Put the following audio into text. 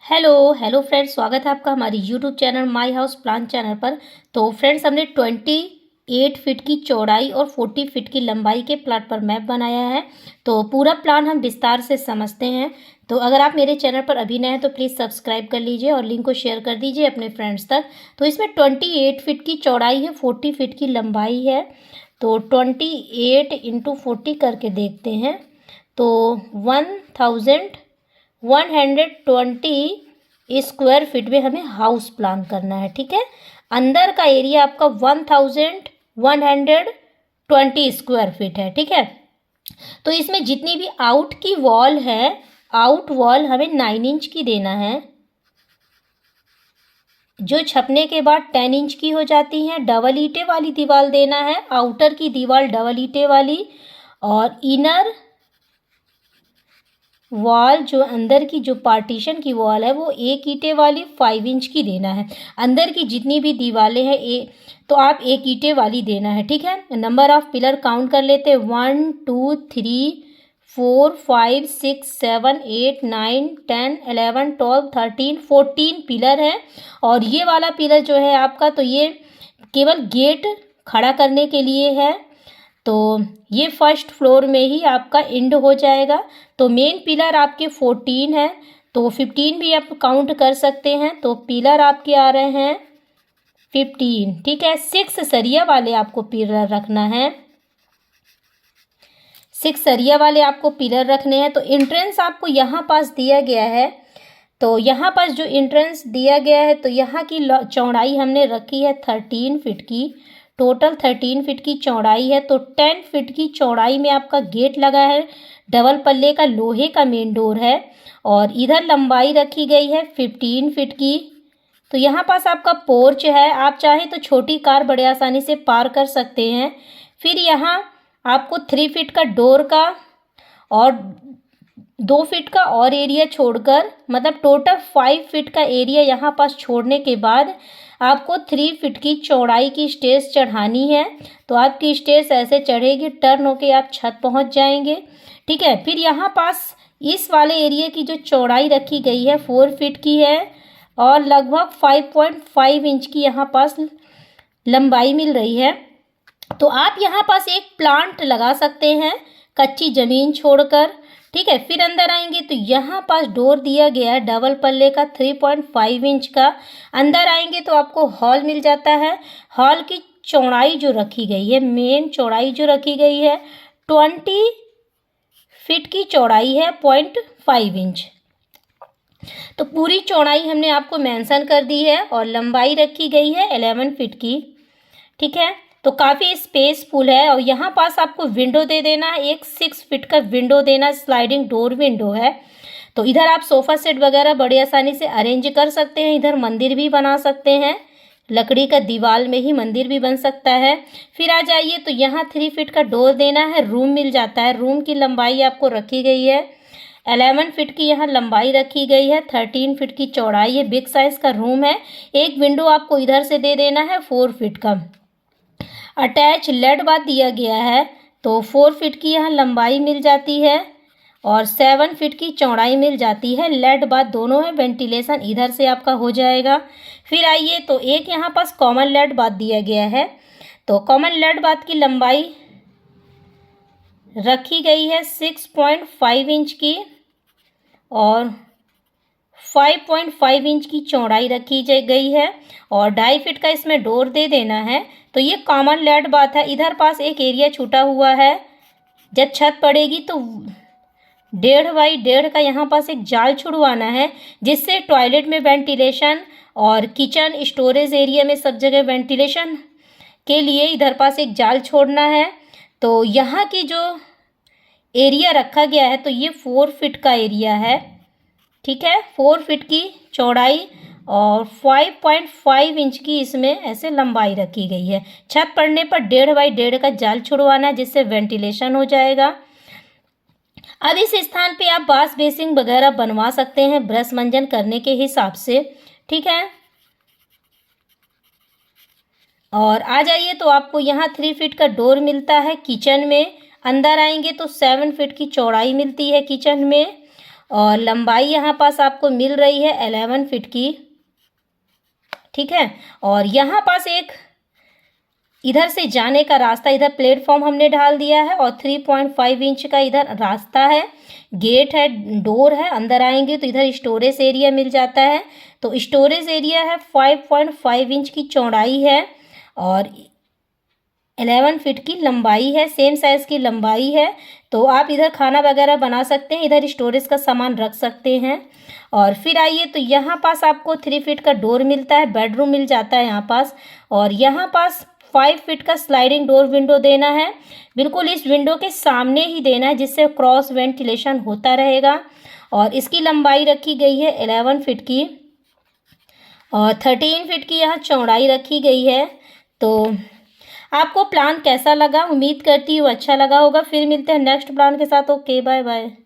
Hello hello friends, स्वागत है आपका हमारी YouTube channel my house plan channel पर। तो फ्रेंड्स, हमने 28 फीट की चौड़ाई और 40 फीट की लंबाई के प्लाट पर मैप बनाया है। तो पूरा प्लान हम विस्तार से समझते हैं। तो अगर आप मेरे चैनल पर अभी नए हैं तो प्लीज़ सब्सक्राइब कर लीजिए और लिंक को शेयर कर दीजिए अपने फ्रेंड्स तक। तो इसमें 28 फीट की चौड़ाई है, 40 फीट की लंबाई है। तो 28 × 40 करके देखते हैं। तो 1120 स्क्वायर फीट में हमें हाउस प्लान करना है। ठीक है, अंदर का एरिया आपका 1120 स्क्वायर फीट है। ठीक है, तो इसमें जितनी भी आउट की वॉल है, आउट वॉल हमें 9 इंच की देना है, जो छपने के बाद 10 इंच की हो जाती है। डबल ईंटे वाली दीवार देना है, आउटर की दीवार डबल ईंटे वाली, और इनर वॉल जो अंदर की जो पार्टीशन की वॉल है वो एक ईंटे वाली 5 इंच की देना है। अंदर की जितनी भी दीवारें हैं तो आप एक ईंटे वाली देना है। ठीक है, नंबर ऑफ पिलर काउंट कर लेते हैं। 1 2 3 4 5 6 7 8 9 10 11 12 13 14 पिलर है। और ये वाला पिलर जो है आपका, तो ये केवल गेट खड़ा करने के लिए है। तो ये फर्स्ट फ्लोर में ही आपका एंड हो जाएगा। तो मेन पिलर आपके 14 है, तो 15 भी आप काउंट कर सकते हैं। तो पिलर आपके आ रहे हैं 15। ठीक है, 6 सरिया वाले आपको पिलर रखना है, 6 सरिया वाले आपको पिलर रखने हैं। तो एंट्रेंस आपको यहाँ पास दिया गया है। तो यहाँ पास जो एंट्रेंस दिया गया है, तो यहाँ की चौड़ाई हमने रखी है 13 फीट की। टोटल 13 फीट की चौड़ाई है। तो 10 फीट की चौड़ाई में आपका गेट लगा है, डबल पल्ले का लोहे का मेन डोर है। और इधर लंबाई रखी गई है 15 फीट की। तो यहाँ पास आपका पोर्च है, आप चाहें तो छोटी कार बड़े आसानी से पार कर सकते हैं। फिर यहाँ आपको 3 फीट का डोर का और 2 फीट का और एरिया छोड़कर, मतलब टोटल 5 फीट का एरिया यहाँ पास छोड़ने के बाद आपको 3 फीट की चौड़ाई की स्टेज चढ़ानी है। तो आपकी स्टेज ऐसे चढ़ेगी, टर्न होके आप छत पहुँच जाएंगे। ठीक है, फिर यहाँ पास इस वाले एरिया की जो चौड़ाई रखी गई है 4 फीट की है, और लगभग 5.5 इंच की यहाँ पास लंबाई मिल रही है। तो आप यहाँ पास एक प्लांट लगा सकते हैं कच्ची ज़मीन छोड़कर। ठीक है, फिर अंदर आएंगे तो यहाँ पास डोर दिया गया है डबल पल्ले का 3.5 इंच का। अंदर आएंगे तो आपको हॉल मिल जाता है। हॉल की चौड़ाई जो रखी गई है, मेन चौड़ाई जो रखी गई है 20 फीट की चौड़ाई है, 0.5 इंच। तो पूरी चौड़ाई हमने आपको मेंशन कर दी है, और लंबाई रखी गई है 11 फीट की। ठीक है, तो काफ़ी स्पेसफुल है। और यहाँ पास आपको विंडो दे देना है, एक 6 फीट का विंडो देना, स्लाइडिंग डोर विंडो है। तो इधर आप सोफ़ा सेट वगैरह बड़े आसानी से अरेंज कर सकते हैं। इधर मंदिर भी बना सकते हैं, लकड़ी का दीवार में ही मंदिर भी बन सकता है। फिर आ जाइए तो यहाँ 3 फीट का डोर देना है, रूम मिल जाता है। रूम की लंबाई आपको रखी गई है 11 फीट की, यहाँ लंबाई रखी गई है 13 फीट की चौड़ाई है। बिग साइज़ का रूम है। एक विंडो आपको इधर से दे देना है 4 फीट का। अटैच लेड बाथ दिया गया है, तो 4 फीट की यहाँ लंबाई मिल जाती है और 7 फीट की चौड़ाई मिल जाती है। लेड बाथ दोनों है, वेंटिलेशन इधर से आपका हो जाएगा। फिर आइए तो एक यहाँ पास कॉमन लेड बाथ दिया गया है। तो कॉमन लेड बाथ की लंबाई रखी गई है 6.5 इंच की, और 5.5 इंच की चौड़ाई रखी गई है, और 2.5 फीट का इसमें डोर दे देना है। तो ये कॉमन लेड बाथ है। इधर पास एक एरिया छूटा हुआ है, जब छत पड़ेगी तो 1.5 बाई 1.5 का यहाँ पास एक जाल छुड़वाना है, जिससे टॉयलेट में वेंटिलेशन और किचन स्टोरेज एरिया में सब जगह वेंटिलेशन के लिए इधर पास एक जाल छोड़ना है। तो यहाँ की जो एरिया रखा गया है, तो ये 4 फीट का एरिया है। ठीक है, 4 फीट की चौड़ाई और 5.5 इंच की इसमें ऐसे लंबाई रखी गई है। छत पड़ने पर 1.5 बाई 1.5 का जाल छुड़वाना है, जिससे वेंटिलेशन हो जाएगा। अब इस स्थान पे आप बास बेसिंग वगैरह बनवा सकते हैं ब्रश मंजन करने के हिसाब से। ठीक है, और आ जाइए तो आपको यहाँ 3 फीट का डोर मिलता है किचन में। अंदर आएंगे तो 7 फीट की चौड़ाई मिलती है किचन में, और लंबाई यहाँ पास आपको मिल रही है 11 फीट की। ठीक है, और यहाँ पास एक इधर से जाने का रास्ता, इधर प्लेटफॉर्म हमने डाल दिया है और 3.5 इंच का इधर रास्ता है, गेट है, डोर है। अंदर आएंगे तो इधर स्टोरेज एरिया मिल जाता है। तो स्टोरेज एरिया है, 5.5 इंच की चौड़ाई है और 11 फीट की लंबाई है, सेम साइज़ की लंबाई है। तो आप इधर खाना वगैरह बना सकते हैं, इधर स्टोरेज का सामान रख सकते हैं। और फिर आइए तो यहाँ पास आपको 3 फीट का डोर मिलता है, बेडरूम मिल जाता है यहाँ पास। और यहाँ पास 5 फीट का स्लाइडिंग डोर विंडो देना है, बिल्कुल इस विंडो के सामने ही देना है, जिससे क्रॉस वेंटिलेशन होता रहेगा। और इसकी लंबाई रखी गई है 11 फीट की और 13 फीट की यहाँ चौड़ाई रखी गई है। तो आपको प्लान कैसा लगा? उम्मीद करती हूँ अच्छा लगा होगा। फिर मिलते हैं नेक्स्ट प्लान के साथ। Okay, bye bye.